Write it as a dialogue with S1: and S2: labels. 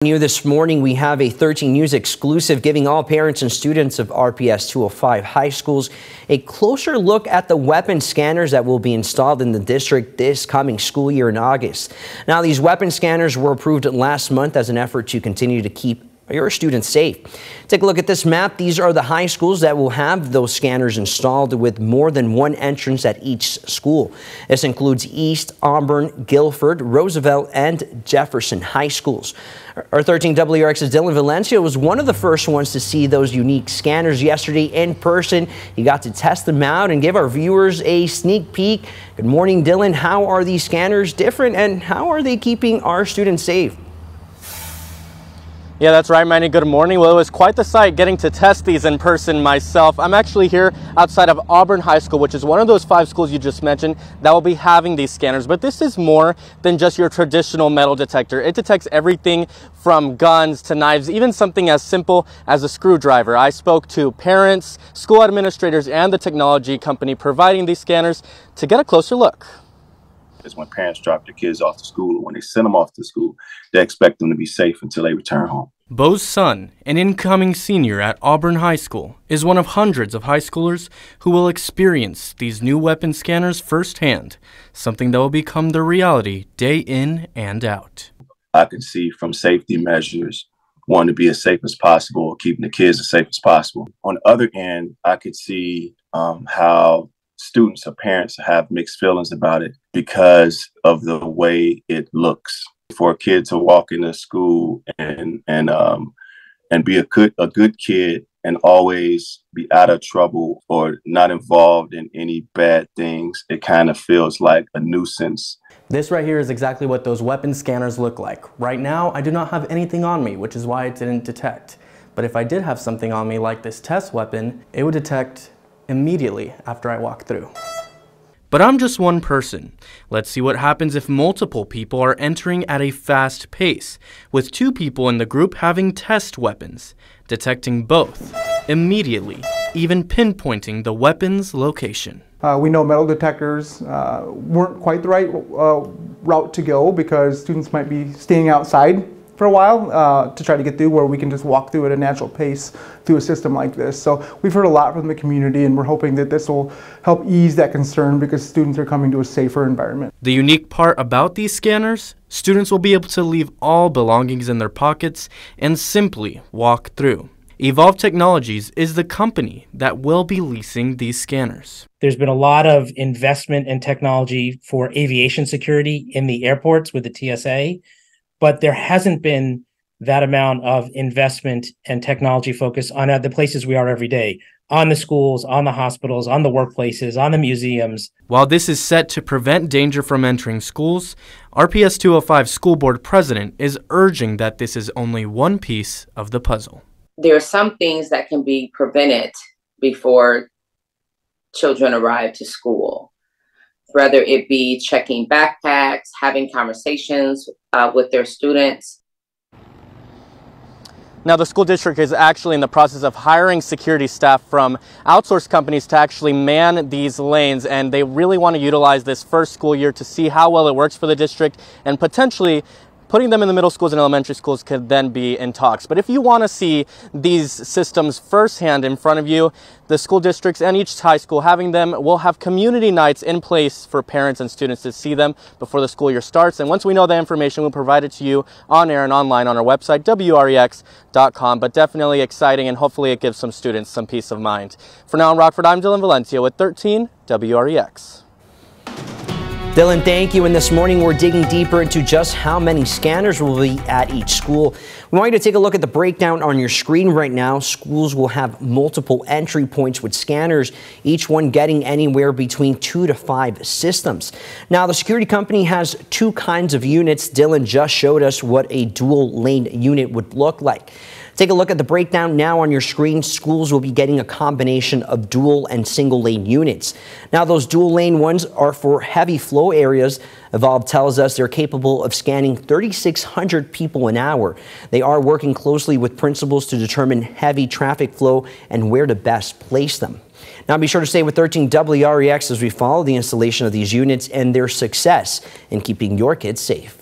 S1: This morning, we have a 13 News exclusive giving all parents and students of RPS 205 high schools a closer look at the weapon scanners that will be installed in the district this coming school year in August. Now, these weapon scanners were approved last month as an effort to continue to keep your students safe. Take a look at this map. These are the high schools that will have those scanners installed, with more than one entrance at each school. This includes East, Auburn, Guilford, Roosevelt, and Jefferson high schools. Our 13 WRX's Dylan Valencia was one of the first ones to see those unique scanners yesterday in person. He got to test them out and give our viewers a sneak peek. Good morning, Dylan. How are these scanners different, and how are they keeping our students safe?
S2: Yeah, that's right, Manny. Good morning. Well, it was quite the sight getting to test these in person myself. I'm actually here outside of Auburn High School, which is one of those 5 schools you just mentioned that will be having these scanners. But this is more than just your traditional metal detector. It detects everything from guns to knives, even something as simple as a screwdriver. I spoke to parents, school administrators, and the technology company providing these scanners to get a closer look.
S3: Is when parents drop their kids off to school, or when they send them off to school, they expect them to be safe until they return home.
S4: Bo's son, an incoming senior at Auburn High School, is one of hundreds of high schoolers who will experience these new weapon scanners firsthand, something that will become their reality day in and out.
S3: I can see from safety measures, wanting to be as safe as possible, keeping the kids as safe as possible. On the other end, I could see how students or parents have mixed feelings about it because of the way it looks. For a kid to walk into school and be a good kid and always be out of trouble or not involved in any bad things, it kind of feels like a nuisance.
S5: This right here is exactly what those weapon scanners look like. Right now, I do not have anything on me, which is why it didn't detect. But if I did have something on me like this test weapon, it would detect immediately after I walk through.
S4: But I'm just one person. Let's see what happens if multiple people are entering at a fast pace, with 2 people in the group having test weapons, detecting both immediately, even pinpointing the weapon's location.
S6: We know metal detectors weren't quite the right route to go because students might be staying outside for a while to try to get through, where we can just walk through at a natural pace through a system like this. So we've heard a lot from the community, and we're hoping that this will help ease that concern because students are coming to a safer environment.
S4: The unique part about these scanners, students will be able to leave all belongings in their pockets and simply walk through. Evolve Technologies is the company that will be leasing these scanners.
S7: There's been a lot of investment in technology for aviation security in the airports with the TSA. But there hasn't been that amount of investment and technology focus on the places we are every day, on the schools, on the hospitals, on the workplaces, on the museums.
S4: While this is set to prevent danger from entering schools, RPS 205 School Board President is urging that this is only one piece of the puzzle.
S8: There are some things that can be prevented before children arrive to school, whether it be checking backpacks, having conversations with their students.
S2: Now, the school district is actually in the process of hiring security staff from outsourced companies to actually man these lanes, and they really want to utilize this first school year to see how well it works for the district, and potentially putting them in the middle schools and elementary schools could then be in talks. But if you want to see these systems firsthand in front of you, the school districts and each high school having them will have community nights in place for parents and students to see them before the school year starts. And once we know that information, we'll provide it to you on air and online on our website, WREX.com. But definitely exciting, and hopefully it gives some students some peace of mind. For now in Rockford, I'm Dylan Valencia with 13 WREX.
S1: Dylan, thank you. And this morning, we're digging deeper into just how many scanners will be at each school. We want you to take a look at the breakdown on your screen right now. Schools will have multiple entry points with scanners, each one getting anywhere between 2 to 5 systems. Now, the security company has 2 kinds of units. Dylan just showed us what a dual lane unit would look like. Take a look at the breakdown now on your screen. Schools will be getting a combination of dual and single lane units. Now, those dual lane ones are for heavy flow areas. Evolve tells us they're capable of scanning 3,600 people an hour. They are working closely with principals to determine heavy traffic flow and where to best place them. Now be sure to stay with 13 WREX as we follow the installation of these units and their success in keeping your kids safe.